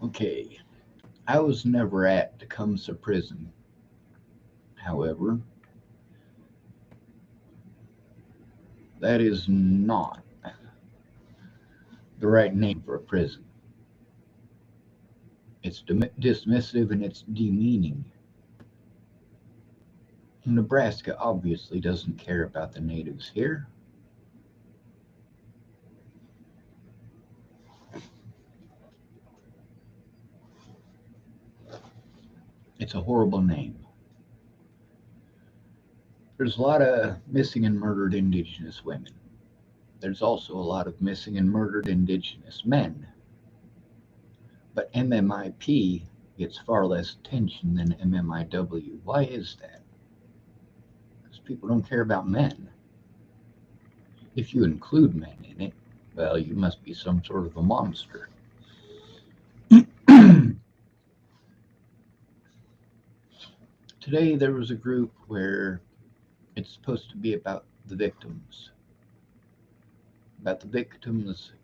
Okay, I was never at Tecumseh prison. However, that is not the right name for a prison. It's dismissive and it's demeaning. Nebraska obviously doesn't care about the natives here. It's a horrible name. There's a lot of missing and murdered indigenous women. There's also a lot of missing and murdered indigenous men. But MMIP gets far less attention than MMIW. Why is that? Because people don't care about men. If you include men in it, well, you must be some sort of a monster. Today there was a group where it's supposed to be about the victims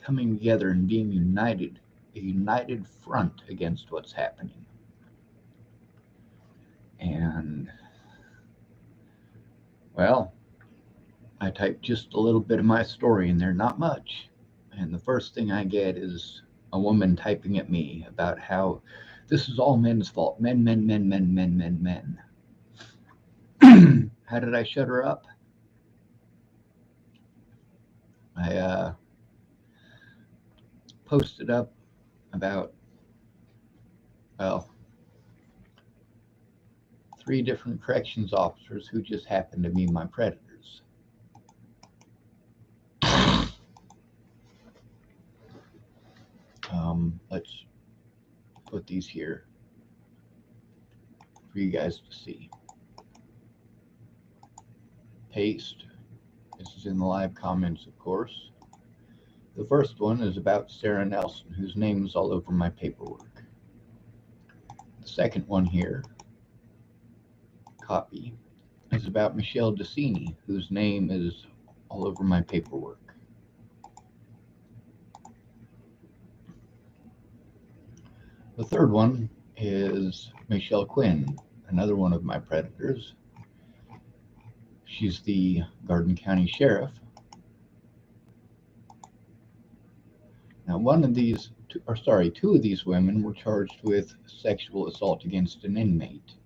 coming together and being united, a united front against what's happening. And, well, I typed just a little bit of my story in there, not much. And the first thing I get is a woman typing at me about how this is all men's fault. Men, men, men, men, men, men, men. How did I shut her up? I posted up about, well, 3 different corrections officers who just happened to be my predators. Let's put these here for you guys to see. Paste. This is in the live comments, of course. The first one is about Sarah Nelson, whose name is all over my paperwork. The second one here, copy, is about Michelle Decini, whose name is all over my paperwork. The third one is Michelle Quinn, another one of my predators. She's the Garden County Sheriff. Now, two of these women were charged with sexual assault against an inmate.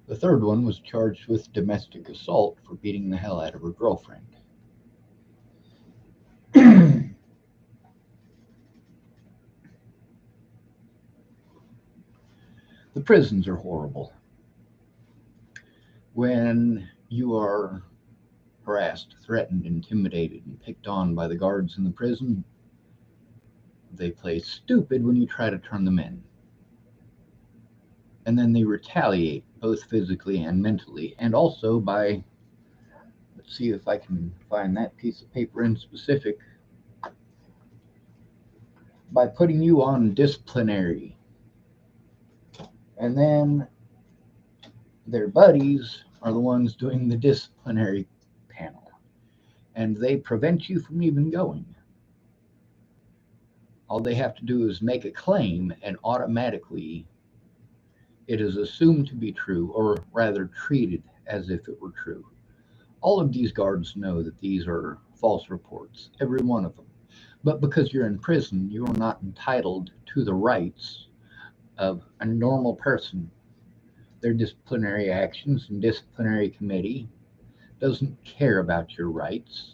The third one was charged with domestic assault for beating the hell out of her girlfriend. The prisons are horrible. When you are harassed, threatened, intimidated, and picked on by the guards in the prison, they play stupid when you try to turn them in. And then they retaliate, both physically and mentally, and also by, let's see if I can find that piece of paper in specific, by putting you on disciplinary. And then their buddies are the ones doing the disciplinary panel, and they prevent you from even going. All they have to do is make a claim, and automatically it is assumed to be true, or rather treated as if it were true. All of these guards know that these are false reports, every one of them. But because you're in prison, you are not entitled to the rights of a normal person. Their disciplinary actions and disciplinary committee doesn't care about your rights.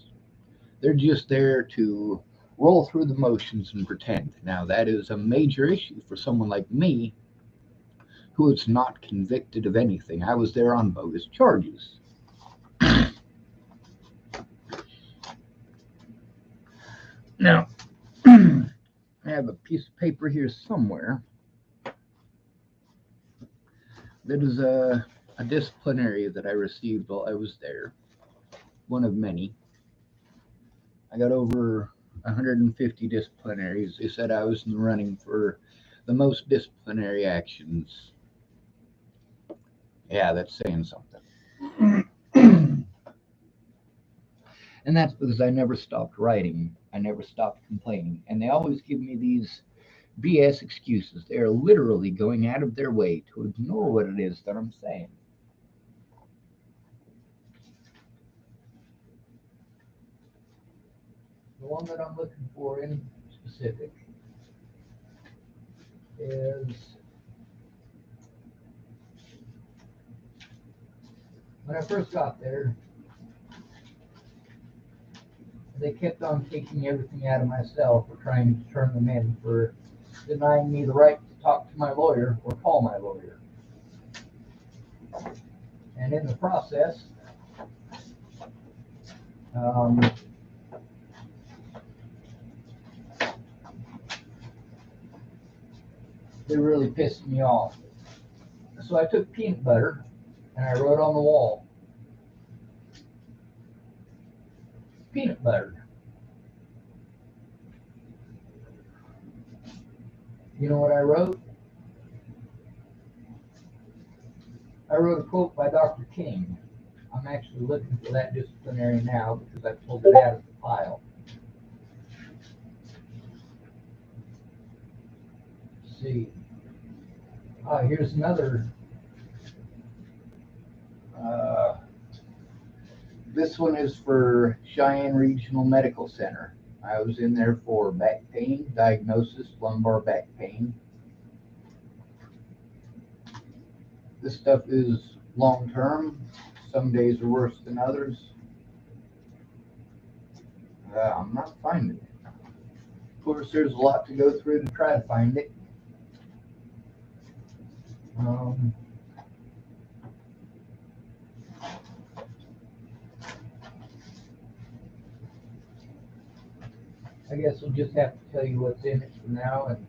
They're just there to roll through the motions and pretend. Now, that is a major issue for someone like me who is not convicted of anything. I was there on bogus charges. Now, I have a piece of paper here somewhere that is a disciplinary that I received while I was there, one of many. I got over 150 disciplinaries. They said I was in the running for the most disciplinary actions. Yeah, that's saying something. And that's because I never stopped writing. I never stopped complaining. And they always give me these BS excuses. They are literally going out of their way to ignore what it is that I'm saying. The one that I'm looking for in specific is when I first got there, they kept on taking everything out of my cell for trying to turn them in, for denying me the right to talk to my lawyer or call my lawyer. And in the process, um, they really pissed me off. So I took peanut butter and I wrote on the wall, peanut butter. You know what I wrote? I wrote a quote by Dr. King. I'm actually looking for that disciplinary now because I pulled it out of the file. Let's see. Here's another. This one is for Cheyenne Regional Medical Center. I was in there for back pain, diagnosis, lumbar back pain. This stuff is long term. Some days are worse than others. I'm not finding it. Of course, there's a lot to go through to try to find it. I guess we'll just have to tell you what's in it for now and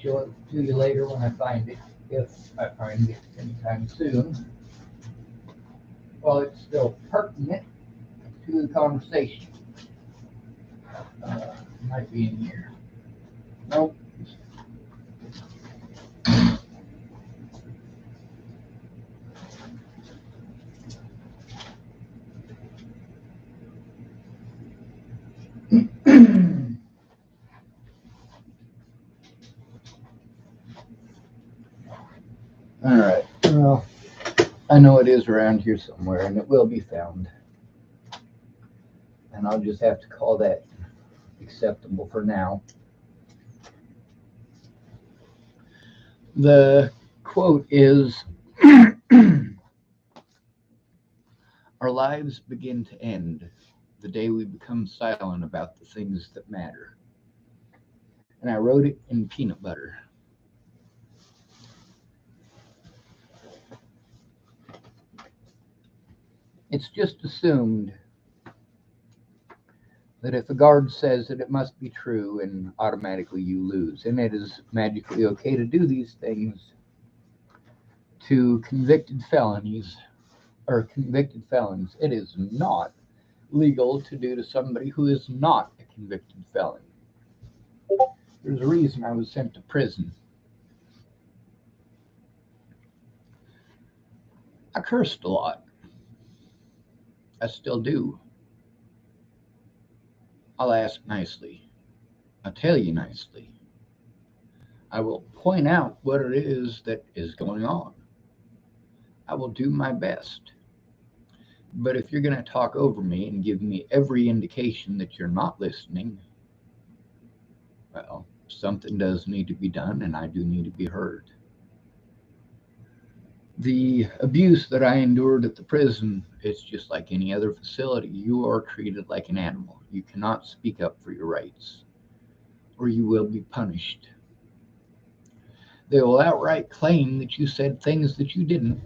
show it to you later when I find it, if I find it anytime soon. Well, it's still pertinent to the conversation. Might be in here. Nope. All right. Well, I know it is around here somewhere, and it will be found. And I'll just have to call that acceptable for now. The quote is, our lives begin to end the day we become silent about the things that matter. And I wrote it in peanut butter. It's just assumed that if a guard says that it must be true, and automatically you lose. And it is magically okay to do these things to convicted felonies or convicted felons. It is not legal to do to somebody who is not a convicted felon. There's a reason I was sent to prison. I cursed a lot. I still do. I'll ask nicely. I'll tell you nicely. I will point out what it is that is going on. I will do my best. But if you're going to talk over me and give me every indication that you're not listening, well, something does need to be done, and I do need to be heard. The abuse that I endured at the prison is just like any other facility. You are treated like an animal. You cannot speak up for your rights, or you will be punished. They will outright claim that you said things that you didn't,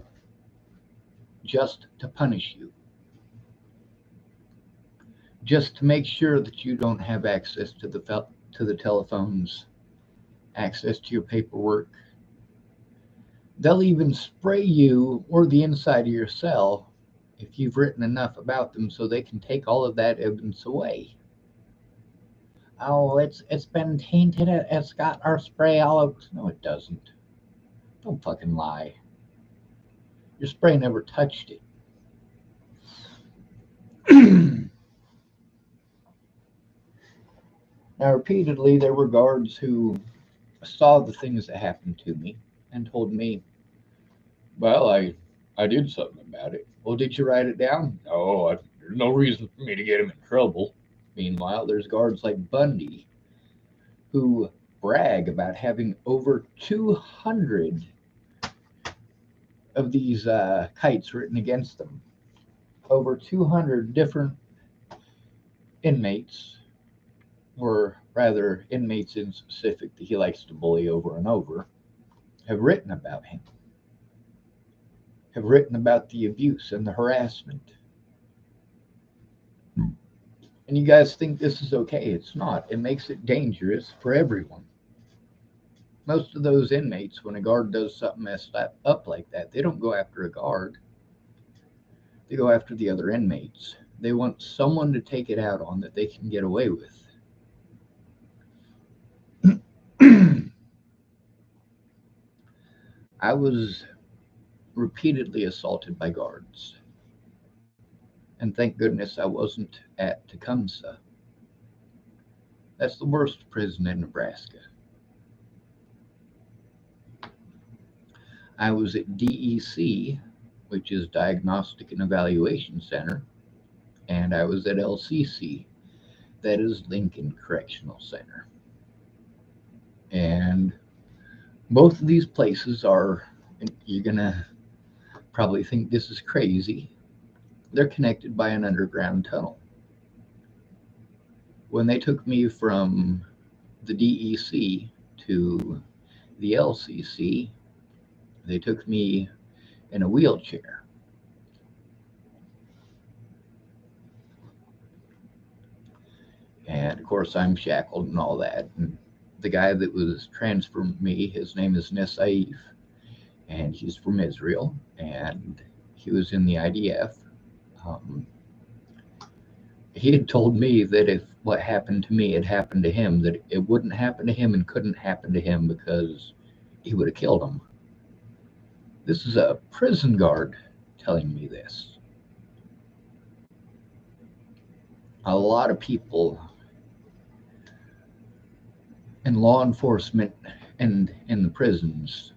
just to punish you, just to make sure that you don't have access to the telephones, access to your paperwork. They'll even spray you or the inside of your cell if you've written enough about them so they can take all of that evidence away. Oh, it's been tainted. It's got our spray all over. No, it doesn't. Don't fucking lie. Your spray never touched it. Now, repeatedly, there were guards who saw the things that happened to me and told me, well, I did something about it. Well, did you write it down? No, there's no reason for me to get him in trouble. Meanwhile, there's guards like Bundy who brag about having over 200 of these kites written against them. Over 200 different inmates, or rather, inmates in specific that he likes to bully over and over, have written about him, have written about the abuse and the harassment. And you guys think this is okay. It's not. It makes it dangerous for everyone. Most of those inmates, when a guard does something messed up like that, they don't go after a guard. They go after the other inmates. They want someone to take it out on that they can get away with. I was repeatedly assaulted by guards. And thank goodness I wasn't at Tecumseh. That's the worst prison in Nebraska. I was at DEC, which is Diagnostic and Evaluation Center, and I was at LCC, that is Lincoln Correctional Center. And both of these places are, you're going to probably think this is crazy, they're connected by an underground tunnel. When they took me from the DEC to the LCC, they took me in a wheelchair. And of course, I'm shackled and all that. And the guy that was transferring me, his name is Nasaif, and he's from Israel, and he was in the IDF. He had told me that if what happened to me had happened to him, that it wouldn't happen to him and couldn't happen to him because he would have killed him. This is a prison guard telling me this. A lot of people in law enforcement and in the prisons,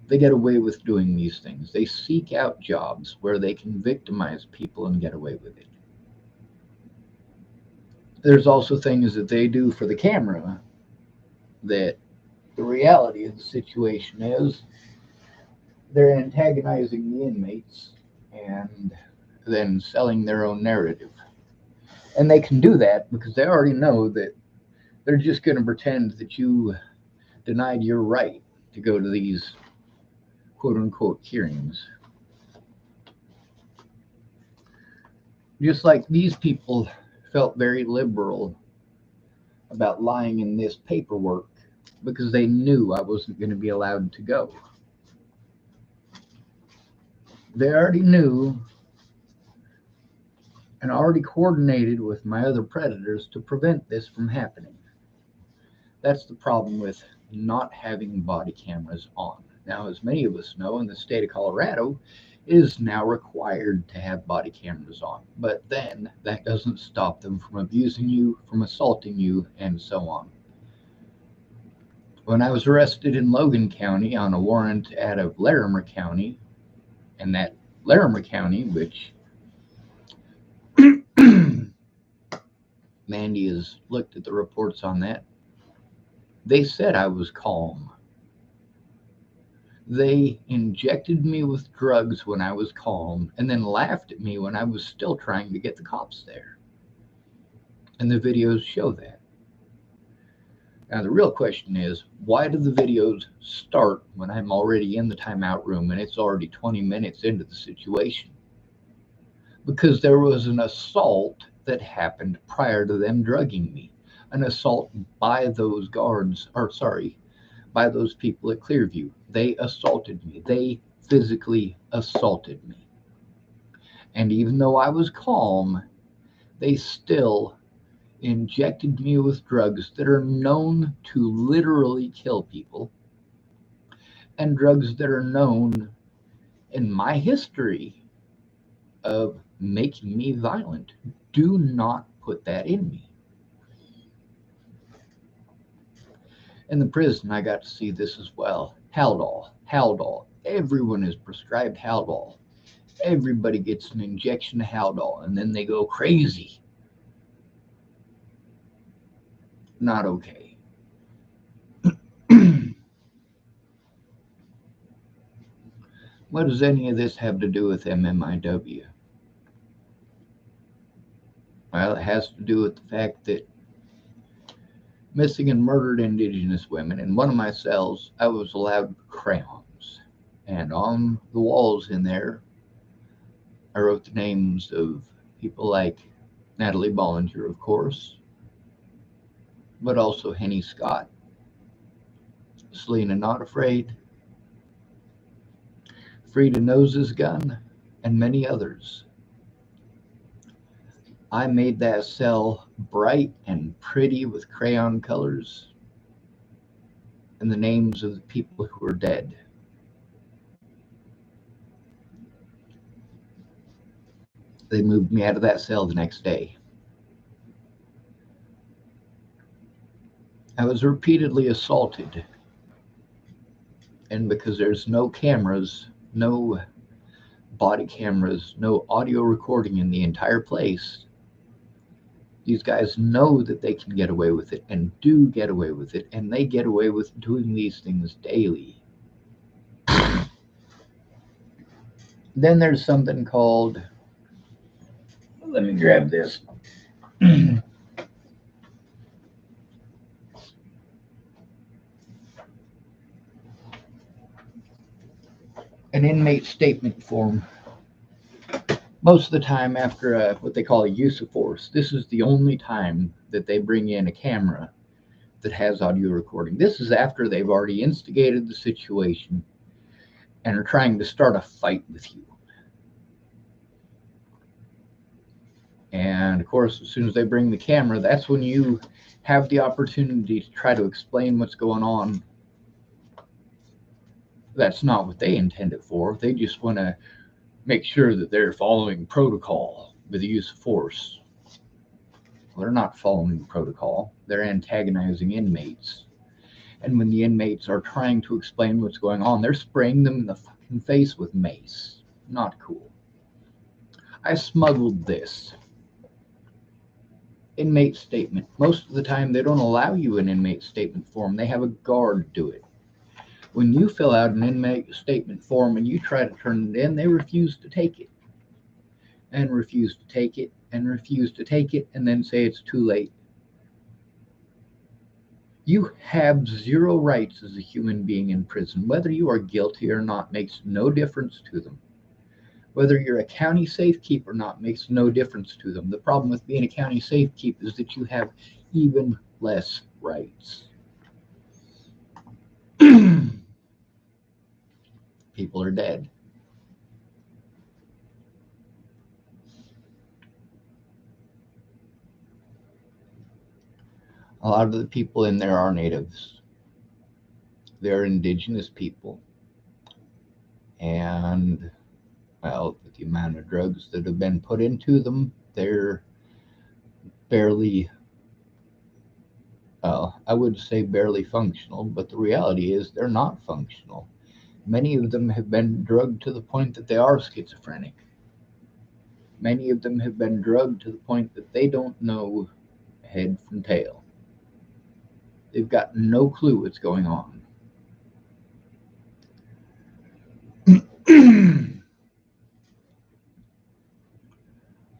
they get away with doing these things. They seek out jobs where they can victimize people and get away with it. There's also things that they do for the camera that the reality of the situation is they're antagonizing the inmates and then selling their own narrative. And they can do that because they already know that they're just going to pretend that you denied your right to go to these quote unquote hearings. Just like these people felt very liberal about lying in this paperwork because they knew I wasn't going to be allowed to go. They already knew and already coordinated with my other predators to prevent this from happening. That's the problem with not having body cameras on. Now, as many of us know, in the state of Colorado, it is now required to have body cameras on. But then that doesn't stop them from abusing you, from assaulting you, and so on. When I was arrested in Logan County on a warrant out of Larimer County, and that Larimer County, which Mandy has looked at the reports on that, they said I was calm. They injected me with drugs when I was calm and then laughed at me when I was still trying to get the cops there. And the videos show that. Now, the real question is, why do the videos start when I'm already in the timeout room and it's already 20 minutes into the situation? Because there was an assault that happened prior to them drugging me. An assault by those guards, by those people at Clearview. They assaulted me. They physically assaulted me. And even though I was calm, they still injected me with drugs that are known to literally kill people, and drugs that are known in my history of making me violent. Do not put that in me. In the prison, I got to see this as well. Haldol, Haldol. Everyone is prescribed Haldol. Everybody gets an injection of Haldol, and then they go crazy. Not okay. What does any of this have to do with MMIW? Well, it has to do with the fact that missing and murdered Indigenous women, in one of my cells, I was allowed crayons. And on the walls in there, I wrote the names of people like Natalie Bollinger, of course, but also Henny Scott, Selena Not Afraid, Frida Noses Gun, and many others. I made that cell bright and pretty with crayon colors and the names of the people who were dead. They moved me out of that cell the next day. I was repeatedly assaulted. And because there's no cameras, no body cameras, no audio recording in the entire place, these guys know that they can get away with it and do get away with it, and they get away with doing these things daily. Then there's something called, let me grab this. An inmate statement form. Most of the time after what they call a use of force, this is the only time that they bring in a camera that has audio recording. This is after they've already instigated the situation and are trying to start a fight with you. And of course, as soon as they bring the camera, that's when you have the opportunity to try to explain what's going on. That's not what they intend it for. They just want to make sure that they're following protocol with the use of force. Well, they're not following protocol. They're antagonizing inmates. And when the inmates are trying to explain what's going on, they're spraying them in the fucking face with mace. Not cool. I smuggled this. Inmate statement. Most of the time, they don't allow you an inmate statement form. They have a guard do it. When you fill out an inmate statement form and you try to turn it in, they refuse to take it. And refuse to take it, and refuse to take it, and then say it's too late. You have zero rights as a human being in prison. Whether you are guilty or not makes no difference to them. Whether you're a county safekeep or not makes no difference to them. The problem with being a county safekeep is that you have even less rights. People are dead. A lot of the people in there are natives. They're indigenous people. And, well, with the amount of drugs that have been put into them, they're barely, I would say barely functional, but the reality is they're not functional. Many of them have been drugged to the point that they are schizophrenic. Many of them have been drugged to the point that they don't know head from tail. They've got no clue what's going on.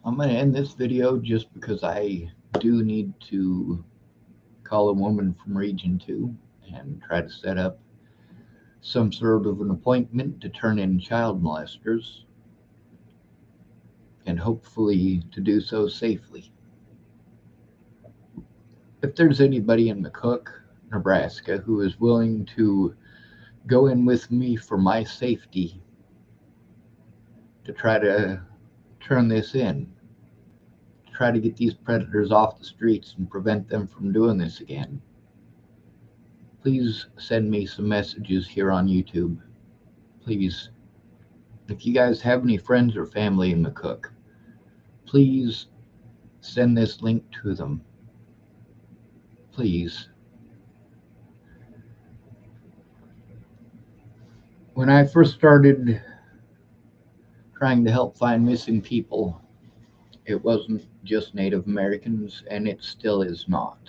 I'm going to end this video just because I do need to call a woman from Region 2 and try to set up some sort of an appointment to turn in child molesters, and hopefully to do so safely. If there's anybody in McCook, Nebraska, who is willing to go in with me for my safety to try to turn this in, to try to get these predators off the streets and prevent them from doing this again, please send me some messages here on YouTube. Please. If you guys have any friends or family in McCook, Please send this link to them. Please. When I first started trying to help find missing people, it wasn't just Native Americans, and it still is not.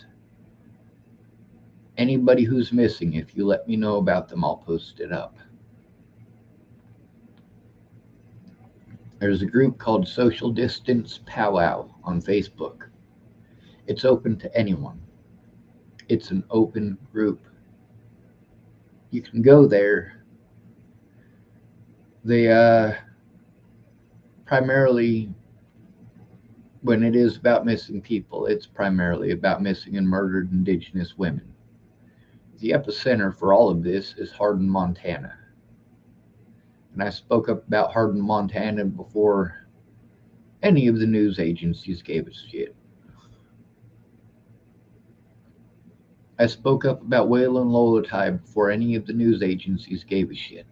Anybody who's missing, if you let me know about them, I'll post it up. There's a group called Social Distance Powwow on Facebook. It's open to anyone. It's an open group. You can go there. They primarily, when it is about missing people, it's primarily about missing and murdered Indigenous women. The epicenter for all of this is Hardin, Montana. And I spoke up about Hardin, Montana before any of the news agencies gave us shit. I spoke up about Wayland Lolotai before any of the news agencies gave a shit.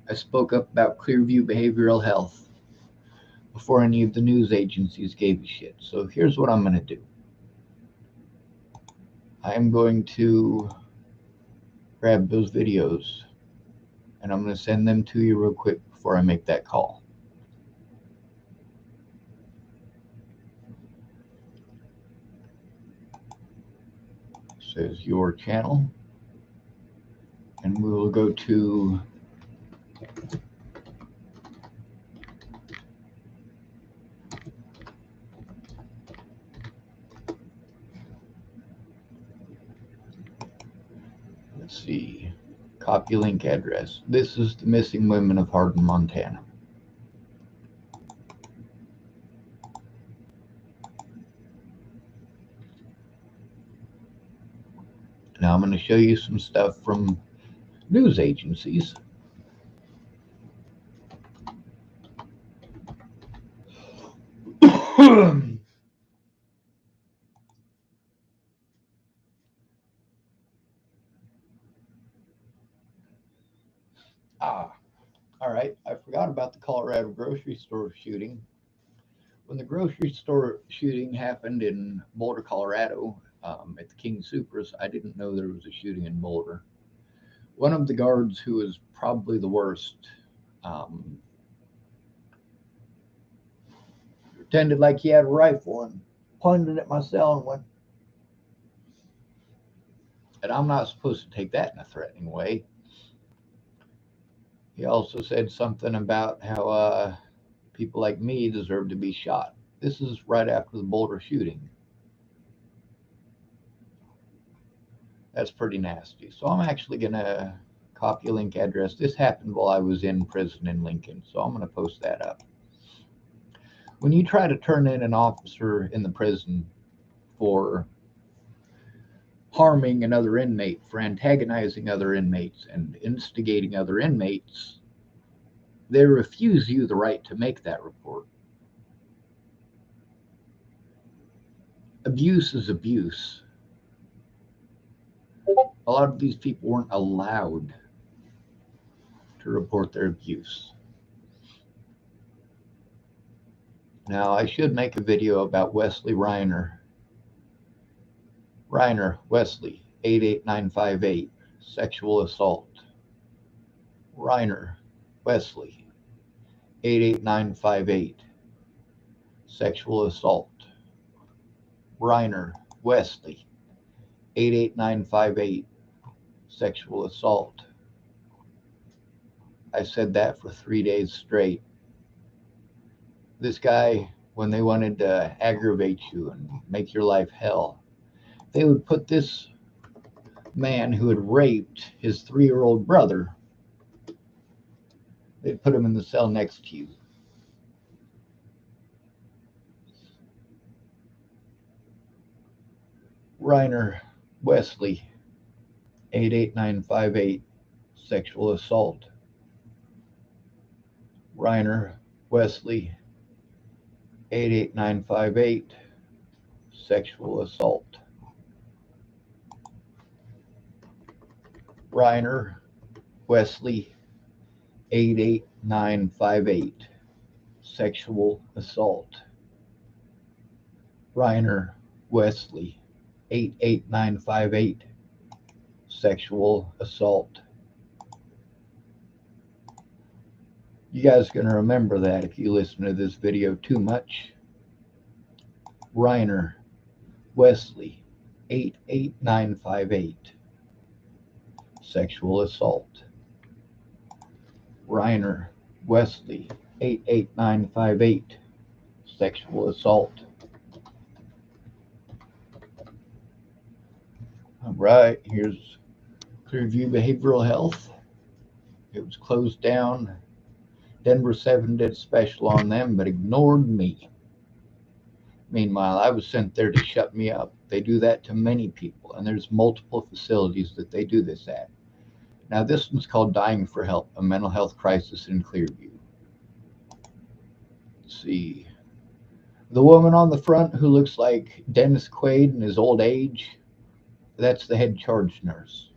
I spoke up about Clearview Behavioral Health before any of the news agencies gave a shit. So here's what I'm going to do. I'm going to grab those videos and I'm going to send them to you real quick before I make that call. It says your channel, and we will go to let's see, copy link address. This is the missing women of Hardin, Montana. Now I'm going to show you some stuff from news agencies. All right. I forgot about the Colorado grocery store shooting. When the grocery store shooting happened in Boulder, Colorado, at the King Supers, I didn't know there was a shooting in Boulder. One of the guards, who was probably the worst, pretended like he had a rifle and pointed at my cell and went. And I'm not supposed to take that in a threatening way. He also said something about how people like me deserve to be shot. This is right after the Boulder shooting. That's pretty nasty. So I'm actually going to copy a link address. This happened while I was in prison in Lincoln, so I'm going to post that up. When you try to turn in an officer in the prison for harming another inmate, for antagonizing other inmates, and instigating other inmates, they refuse you the right to make that report. Abuse is abuse. A lot of these people weren't allowed to report their abuse. Now, I should make a video about Wesley Reiner. Reiner, Wesley, 88958, sexual assault. Reiner, Wesley, 88958, sexual assault. Reiner, Wesley, 88958, sexual assault. I said that for 3 days straight. This guy, when they wanted to aggravate you and make your life hell, they would put this man who had raped his 3-year-old brother, they'd put him in the cell next to you. Reiner, Wesley, 88958, sexual assault. Reiner, Wesley, 88958, sexual assault. Reiner, Wesley, 88958, sexual assault. Reiner Wesley, 88958, sexual assault. You guys are going to remember that if you listen to this video too much. Reiner Wesley, 88958, sexual assault. Reiner Wesley, 88958, sexual assault. All right, here's Clearview Behavioral Health. It was closed down. Denver 7 did a special on them, but ignored me. Meanwhile, I was sent there to shut me up. They do that to many people, and there's multiple facilities that they do this at. Now, this one's called Dying for Help, a mental health crisis in Clearview. Let's see. The woman on the front who looks like Dennis Quaid in his old age, that's the head charge nurse.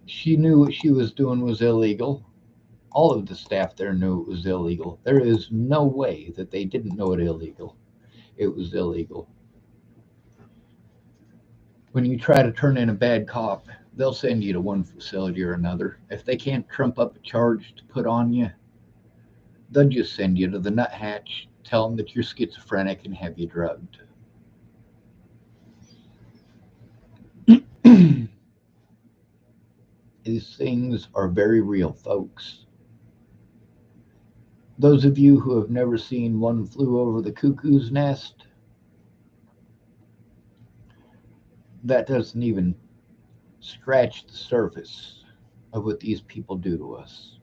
She knew what she was doing was illegal. All of the staff there knew it was illegal. There is no way that they didn't know it illegal. It was illegal. When you try to turn in a bad cop, they'll send you to one facility or another. If they can't trump up a charge to put on you, they'll just send you to the nuthatch, tell them that you're schizophrenic, and have you drugged. These things are very real, folks. Those of you who have never seen One Flew Over the Cuckoo's Nest, that doesn't even scratch the surface of what these people do to us.